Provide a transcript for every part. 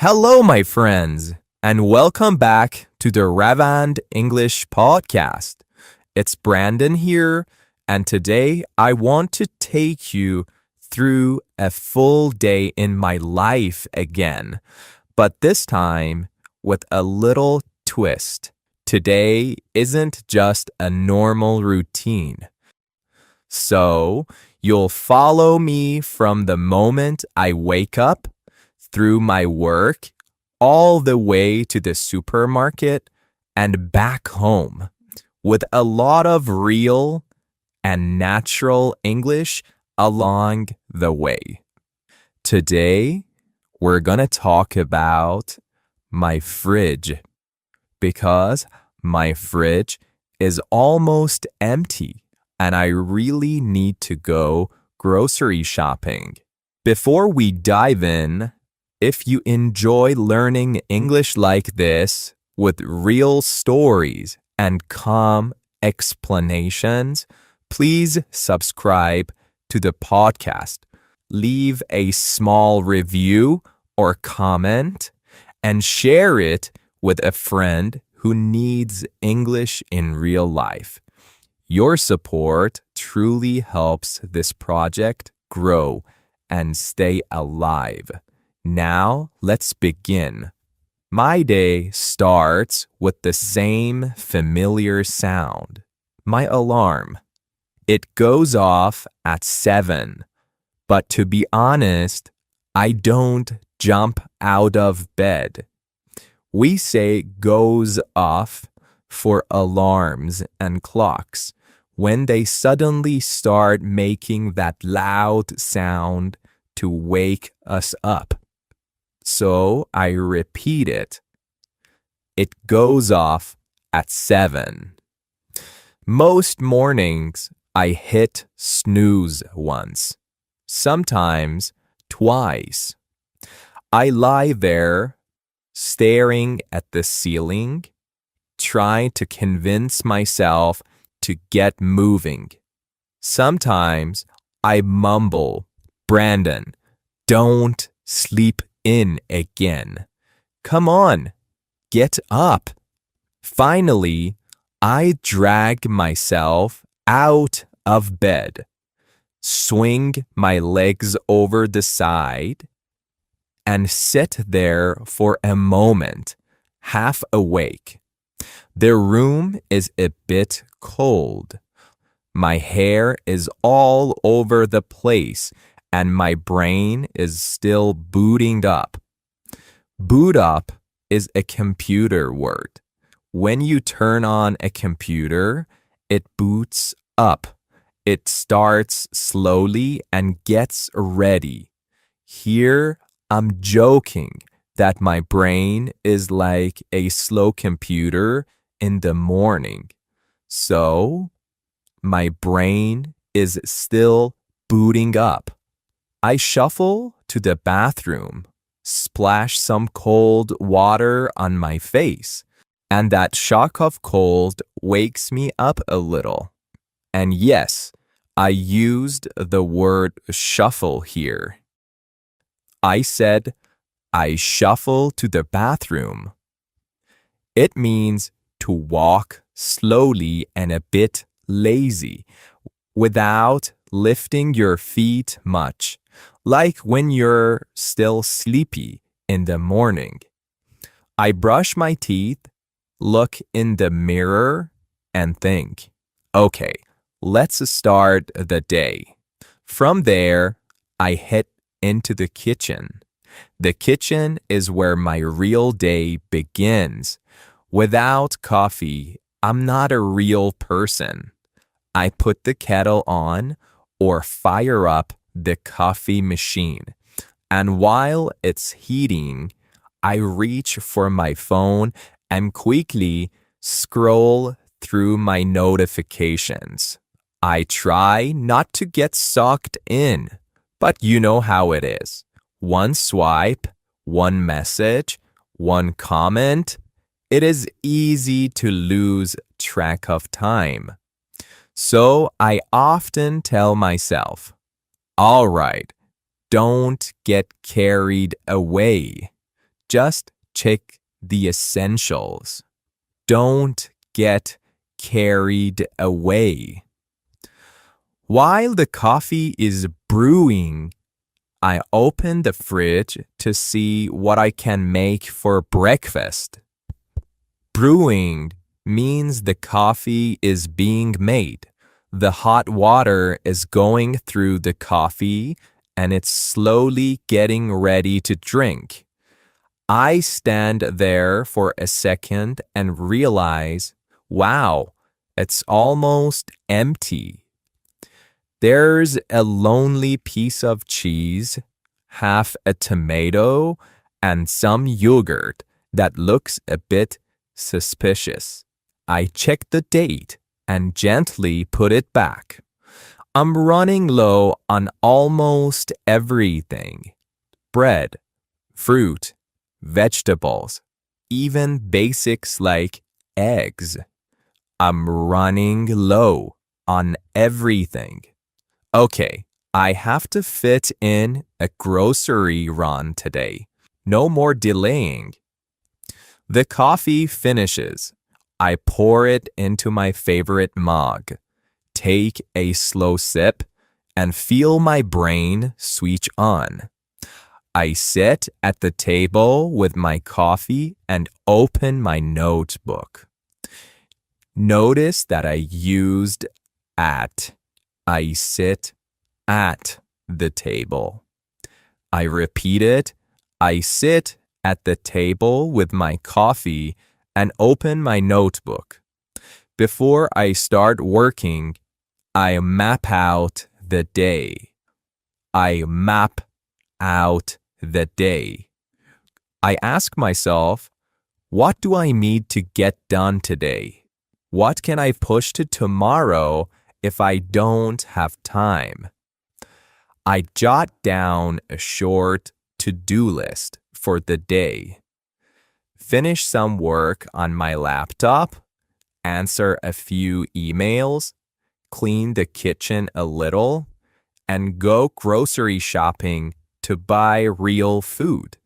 Hello, my friends, and welcome back to the Ravand English Podcast. It's Brandon here, and today I want to take you through a full day in my life again, but this time with a little twist. Today isn't just a normal routine. So, you'll follow me from the moment I wake up through my work, all the way to the supermarket and back home, with a lot of real and natural English along the way. Today, we're going to talk about my fridge because my fridge is almost empty and I really need to go grocery shopping. Before we dive in, if you enjoy learning English like this with real stories and calm explanations, please subscribe to the podcast. Leave a small review or comment and share it with a friend who needs English in real life. Your support truly helps this project grow and stay alive. Now, let's begin. My day starts with the same familiar sound. My alarm. It goes off at 7. But to be honest, I don't jump out of bed. We say goes off for alarms and clocks when they suddenly start making that loud sound to wake us up. So I repeat it. It goes off at 7. Most mornings I hit snooze once, sometimes twice. I lie there staring at the ceiling, trying to convince myself to get moving. Sometimes I mumble, "Brandon, don't sleep in again. Come on, get up." Finally, I drag myself out of bed, swing my legs over the side, and sit there for a moment, half awake. The room is a bit cold. My hair is all over the place and my brain is still booting up. Boot up is a computer word. When you turn on a computer, it boots up. It starts slowly and gets ready. Here, I'm joking that my brain is like a slow computer in the morning. So, my brain is still booting up. I shuffle to the bathroom, splash some cold water on my face, and that shock of cold wakes me up a little. And yes, I used the word shuffle here. I said, I shuffle to the bathroom. It means to walk slowly and a bit lazy, without lifting your feet much, like when you're still sleepy in the morning. I brush my teeth, look in the mirror, and think, okay, let's start the day. From there, I head into the kitchen. The kitchen is where my real day begins. Without coffee, I'm not a real person. I put the kettle on or fire up the coffee machine. And while it's heating, I reach for my phone and quickly scroll through my notifications. I try not to get sucked in, but you know how it is. One swipe, one message, one comment. It is easy to lose track of time. So I often tell myself, all right, don't get carried away. Just check the essentials. Don't get carried away. While the coffee is brewing, I open the fridge to see what I can make for breakfast. Brewing means the coffee is being made. The hot water is going through the coffee and it's slowly getting ready to drink. I stand there for a second and realize, wow, it's almost empty. There's a lonely piece of cheese, half a tomato, and some yogurt that looks a bit suspicious. I check the date and gently put it back. I'm running low on almost everything. Bread, fruit, vegetables, even basics like eggs. I'm running low on everything. Okay, I have to fit in a grocery run today. No more delaying. The coffee finishes. I pour it into my favorite mug, take a slow sip, and feel my brain switch on. I sit at the table with my coffee and open my notebook. Notice that I used at. I sit at the table. I repeat it. I sit at the table with my coffee and open my notebook. Before I start working, I map out the day. I map out the day. I ask myself, what do I need to get done today? What can I push to tomorrow if I don't have time? I jot down a short to-do list for the day. Finish some work on my laptop, answer a few emails, clean the kitchen a little, and go grocery shopping to buy real food.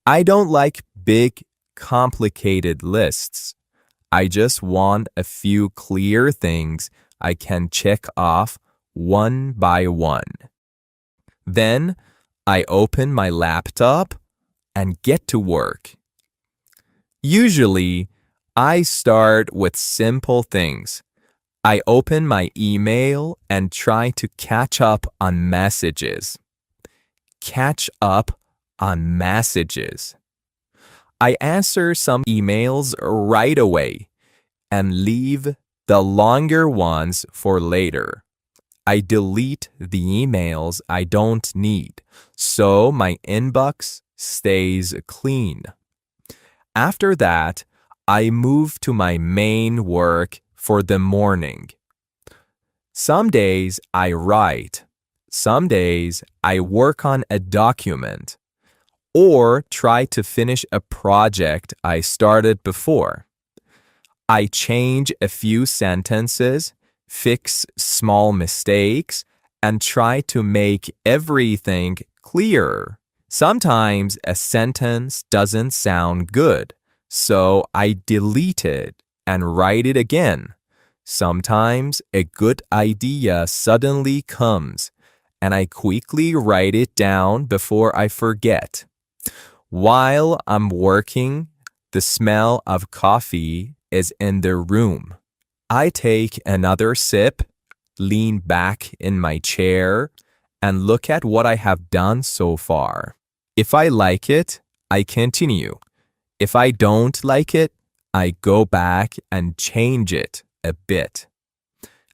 I don't like big, complicated lists. I just want a few clear things I can check off one by one. Then I open my laptop and get to work. Usually, I start with simple things. I open my email and try to catch up on messages. Catch up on messages. I answer some emails right away and leave the longer ones for later. I delete the emails I don't need, so my inbox stays clean. After that, I move to my main work for the morning. Some days I write. Some days I work on a document or try to finish a project I started before. I change a few sentences, fix small mistakes, and try to make everything clearer. Sometimes a sentence doesn't sound good, so I delete it and write it again. Sometimes a good idea suddenly comes, and I quickly write it down before I forget. While I'm working, the smell of coffee is in the room. I take another sip, lean back in my chair, and look at what I have done so far. If I like it, I continue. If I don't like it, I go back and change it a bit.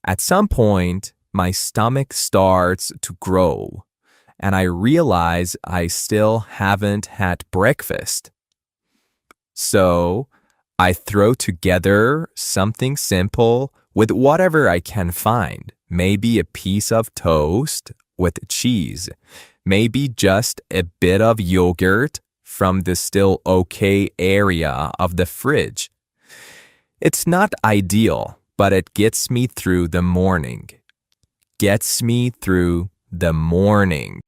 At some point, my stomach starts to grow, and I realize I still haven't had breakfast. So, I throw together something simple with whatever I can find. Maybe a piece of toast with cheese. Maybe just a bit of yogurt from the still okay area of the fridge. It's not ideal, but it gets me through the morning. Gets me through the morning.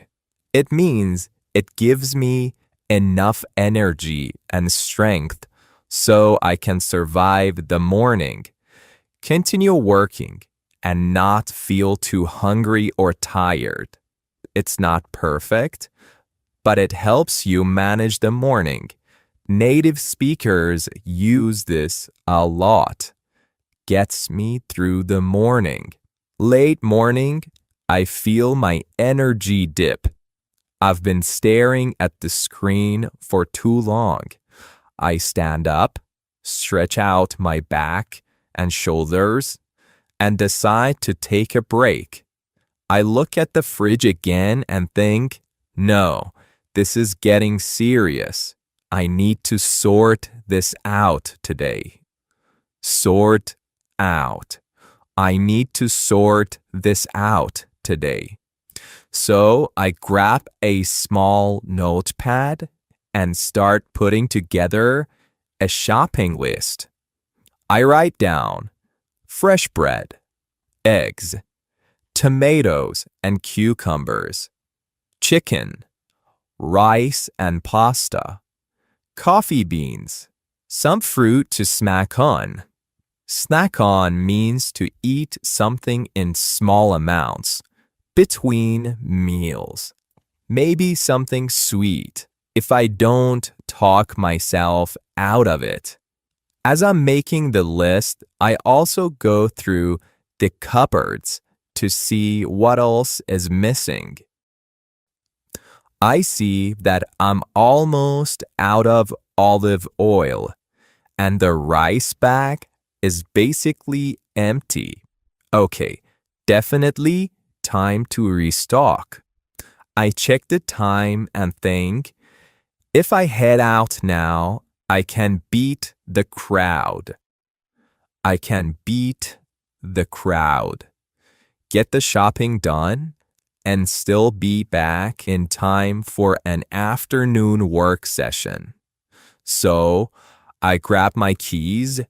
It means it gives me enough energy and strength so I can survive the morning, continue working, and not feel too hungry or tired. It's not perfect, but it helps you manage the morning. Native speakers use this a lot. Gets me through the morning. Late morning, I feel my energy dip. I've been staring at the screen for too long. I stand up, stretch out my back and shoulders, and decide to take a break. I look at the fridge again and think, no, this is getting serious. I need to sort this out today. Sort out. I need to sort this out today. So I grab a small notepad and start putting together a shopping list. I write down fresh bread, eggs, tomatoes and cucumbers, chicken, rice and pasta, coffee beans, some fruit to snack on. Snack on means to eat something in small amounts, between meals. Maybe something sweet, if I don't talk myself out of it. As I'm making the list, I also go through the cupboards to see what else is missing. I see that I'm almost out of olive oil, and the rice bag is basically empty. Okay, definitely time to restock. I check the time and think, if I head out now, I can beat the crowd. I can beat the crowd. Get the shopping done and still be back in time for an afternoon work session. So I grab my keys,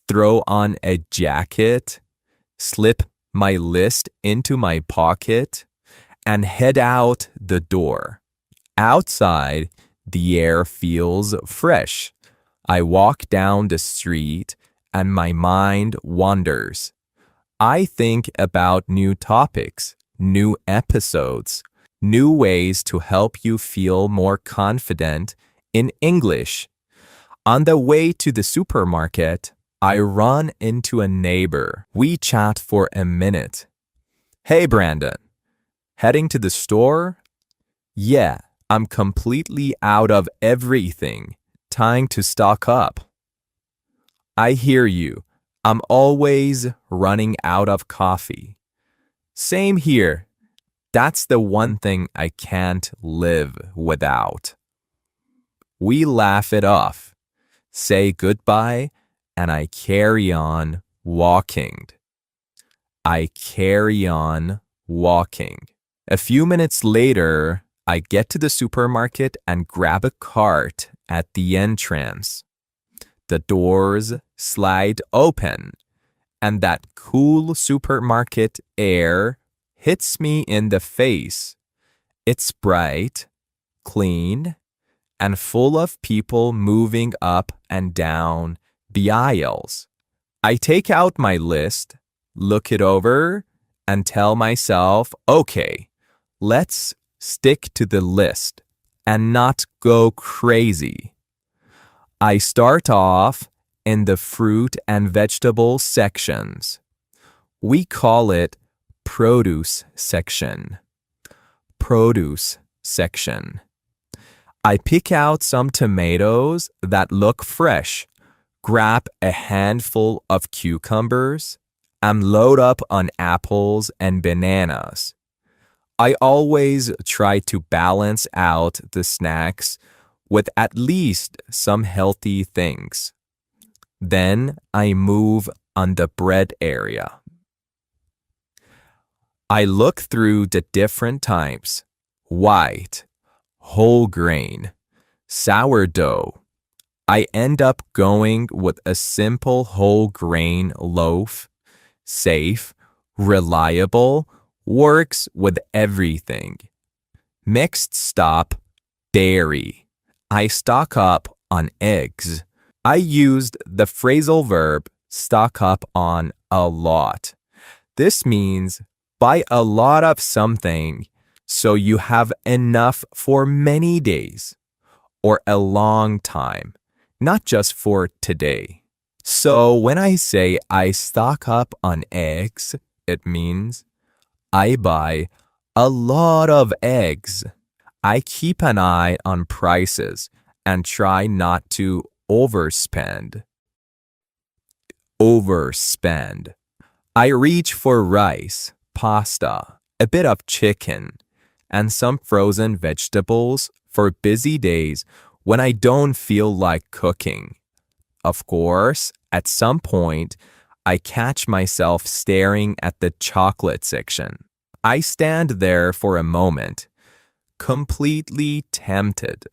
throw on a jacket, slip my list into my pocket, and head out the door. Outside, the air feels fresh. I walk down the street and my mind wanders. I think about new topics, new episodes, new ways to help you feel more confident in English. On the way to the supermarket, I run into a neighbor. We chat for a minute. Hey, Brandon. Heading to the store? Yeah, I'm completely out of everything. Time to stock up. I hear you. I'm always running out of coffee. Same here. That's the one thing I can't live without. We laugh it off, say goodbye, and I carry on walking. I carry on walking. A few minutes later, I get to the supermarket and grab a cart at the entrance. The doors slide open, and that cool supermarket air hits me in the face. It's bright, clean, and full of people moving up and down the aisles. I take out my list, look it over, and tell myself, okay, let's stick to the list and not go crazy. I start off in the fruit and vegetable sections. We call it produce section. Produce section. I pick out some tomatoes that look fresh, grab a handful of cucumbers, and load up on apples and bananas. I always try to balance out the snacks with at least some healthy things. Then I move on the bread area. I look through the different types: white, whole grain, sourdough. I end up going with a simple whole grain loaf. Safe, reliable, works with everything. Next stop, dairy. I stock up on eggs. I used the phrasal verb stock up on a lot. This means buy a lot of something so you have enough for many days or a long time, not just for today. So when I say I stock up on eggs, it means I buy a lot of eggs. I keep an eye on prices and try not to overspend. Overspend. I reach for rice, pasta, a bit of chicken, and some frozen vegetables for busy days when I don't feel like cooking. Of course, at some point, I catch myself staring at the chocolate section. I stand there for a moment, completely tempted.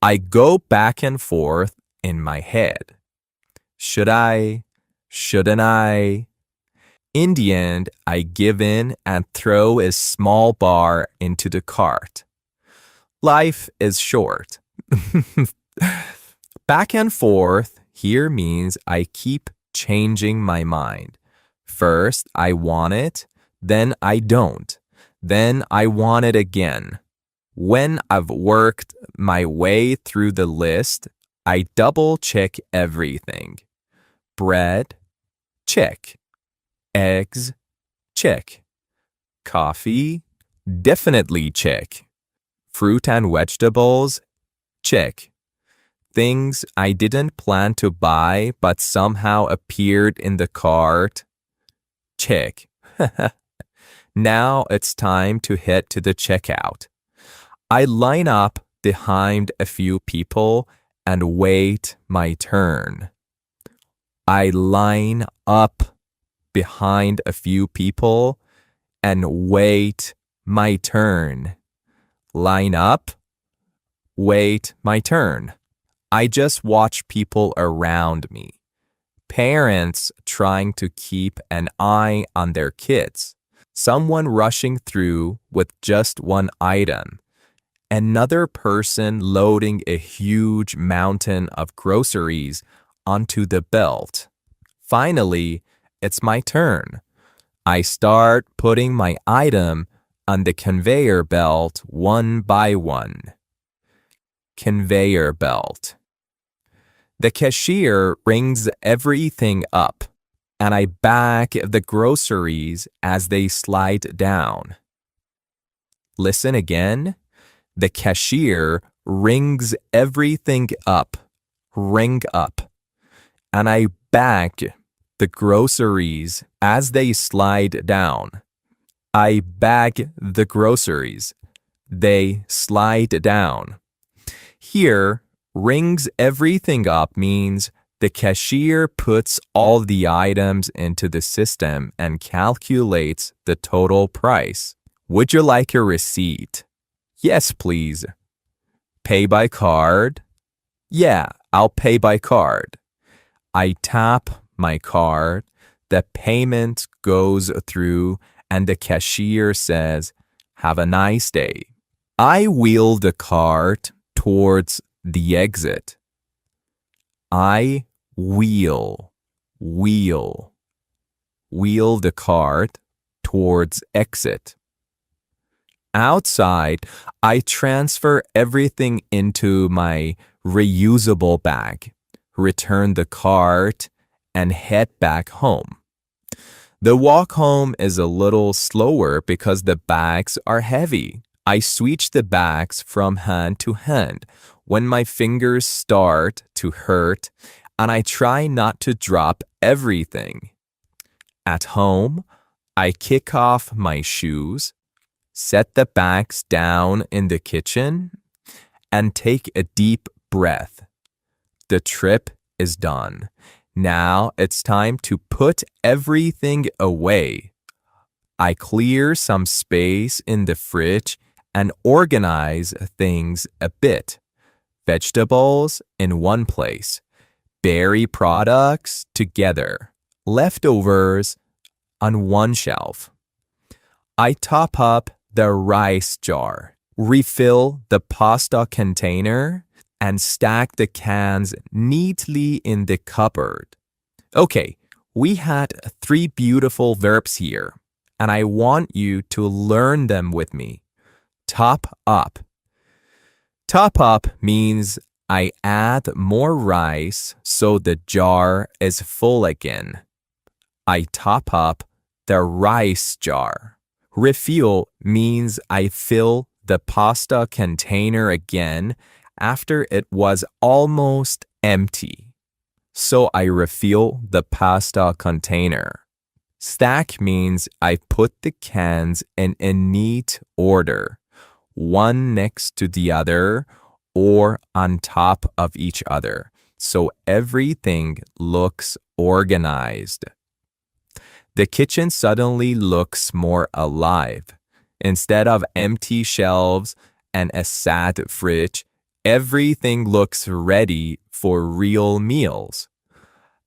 I go back and forth in my head. Should I? Shouldn't I? In the end, I give in and throw a small bar into the cart. Life is short. Back and forth here means I keep changing my mind. First, I want it, then I don't, then I want it again. When I've worked my way through the list, I double check everything. Bread, check. Eggs, check. Coffee, definitely check. Fruit and vegetables, check. Things I didn't plan to buy but somehow appeared in the cart, check. Now it's time to head to the checkout. I line up behind a few people and wait my turn. I line up behind a few people and wait my turn. Line up, wait my turn. I just watch people around me. Parents trying to keep an eye on their kids. Someone rushing through with just one item. Another person loading a huge mountain of groceries onto the belt. Finally, it's my turn. I start putting my item on the conveyor belt one by one. Conveyor belt. The cashier rings everything up, and I bag the groceries as they slide down. Listen again. The cashier rings everything up, ring up, and I bag the groceries as they slide down. I bag the groceries. They slide down. Here, rings everything up means the cashier puts all the items into the system and calculates the total price. Would you like a receipt? Yes, please. Pay by card? Yeah, I'll pay by card. I tap my card, the payment goes through, and the cashier says, "Have a nice day." I wheel the cart towards the exit. I wheel the cart towards exit. Outside, I transfer everything into my reusable bag, return the cart, and head back home. The walk home is a little slower because the bags are heavy. I switch the bags from hand to hand when my fingers start to hurt, and I try not to drop everything. At home, I kick off my shoes, set the bags down in the kitchen, and take a deep breath. The trip is done. Now it's time to put everything away. I clear some space in the fridge and organize things a bit. Vegetables in one place, berry products together, leftovers on one shelf. I top up the rice jar, refill the pasta container, and stack the cans neatly in the cupboard. Okay, we had 3 beautiful verbs here, and I want you to learn them with me. Top up. Top up means I add more rice so the jar is full again. I top up the rice jar. Refill means I fill the pasta container again after it was almost empty. So I refill the pasta container. Stack means I put the cans in a neat order, one next to the other or on top of each other, so everything looks organized. The kitchen suddenly looks more alive. Instead of empty shelves and a sad fridge, everything looks ready for real meals.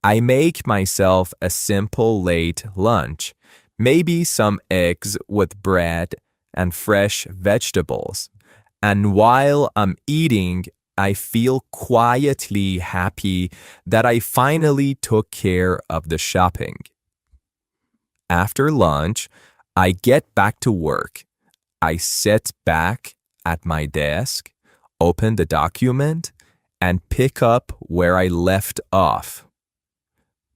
I make myself a simple late lunch, maybe some eggs with bread and fresh vegetables. And while I'm eating, I feel quietly happy that I finally took care of the shopping. After lunch, I get back to work. I sit back at my desk, open the document, and pick up where I left off.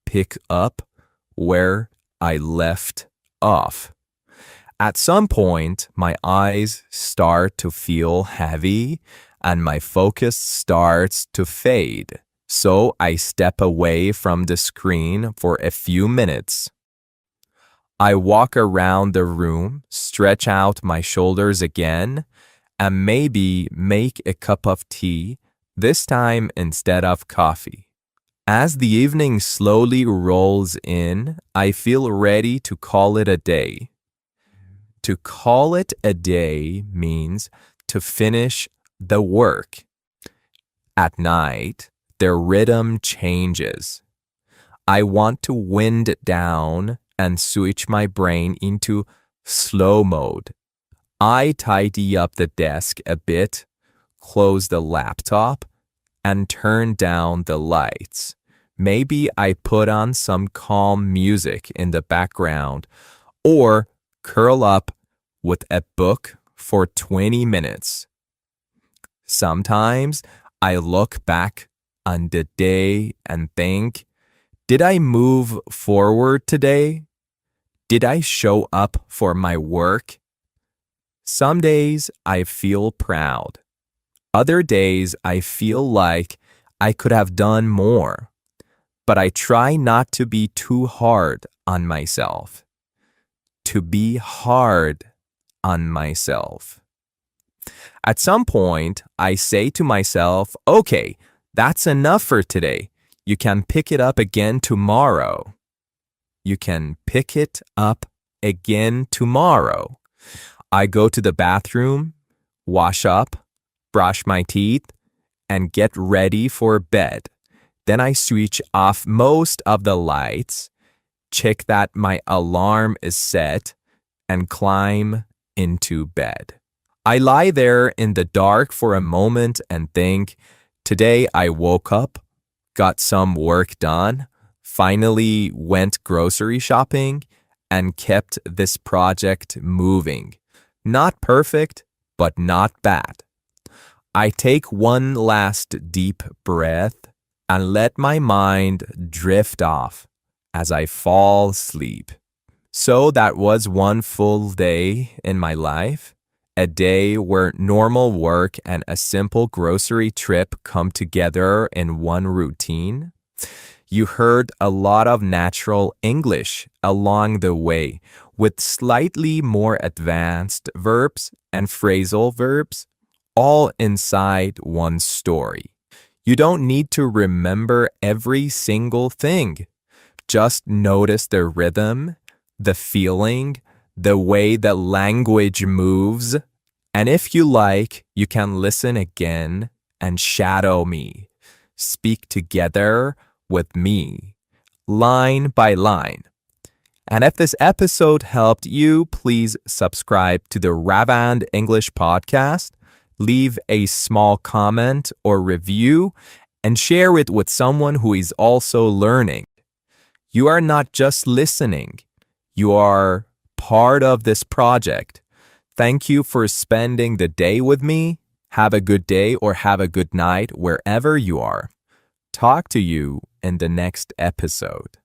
Pick up where I left off. At some point, my eyes start to feel heavy and my focus starts to fade. So I step away from the screen for a few minutes. I walk around the room, stretch out my shoulders again, and maybe make a cup of tea, this time instead of coffee. As the evening slowly rolls in, I feel ready to call it a day. To call it a day means to finish the work. At night, the rhythm changes. I want to wind down and switch my brain into slow mode. I tidy up the desk a bit, close the laptop, and turn down the lights. Maybe I put on some calm music in the background or curl up with a book for 20 minutes. Sometimes I look back on the day and think, did I move forward today? Did I show up for my work? Some days I feel proud. Other days I feel like I could have done more. But I try not to be too hard on myself. To be hard on myself. At some point, I say to myself, okay, that's enough for today. You can pick it up again tomorrow. You can pick it up again tomorrow. I go to the bathroom, wash up, brush my teeth, and get ready for bed. Then I switch off most of the lights, check that my alarm is set, and climb into bed. I lie there in the dark for a moment and think, today I woke up, got some work done, finally went grocery shopping, and kept this project moving. Not perfect, but not bad. I take one last deep breath and let my mind drift off as I fall asleep. So that was one full day in my life, a day where normal work and a simple grocery trip come together in one routine. You heard a lot of natural English along the way with slightly more advanced verbs and phrasal verbs, all inside one story. You don't need to remember every single thing. Just notice the rhythm, the feeling, the way the language moves. And if you like, you can listen again and shadow me. Speak together with me, line by line. And if this episode helped you, please subscribe to the Ravand English Podcast. leave a small comment or review, and share it with someone who is also learning. You are not just listening, you are part of this project. Thank you for spending the day with me. Have a good day or have a good night wherever you are. Talk to you in the next episode.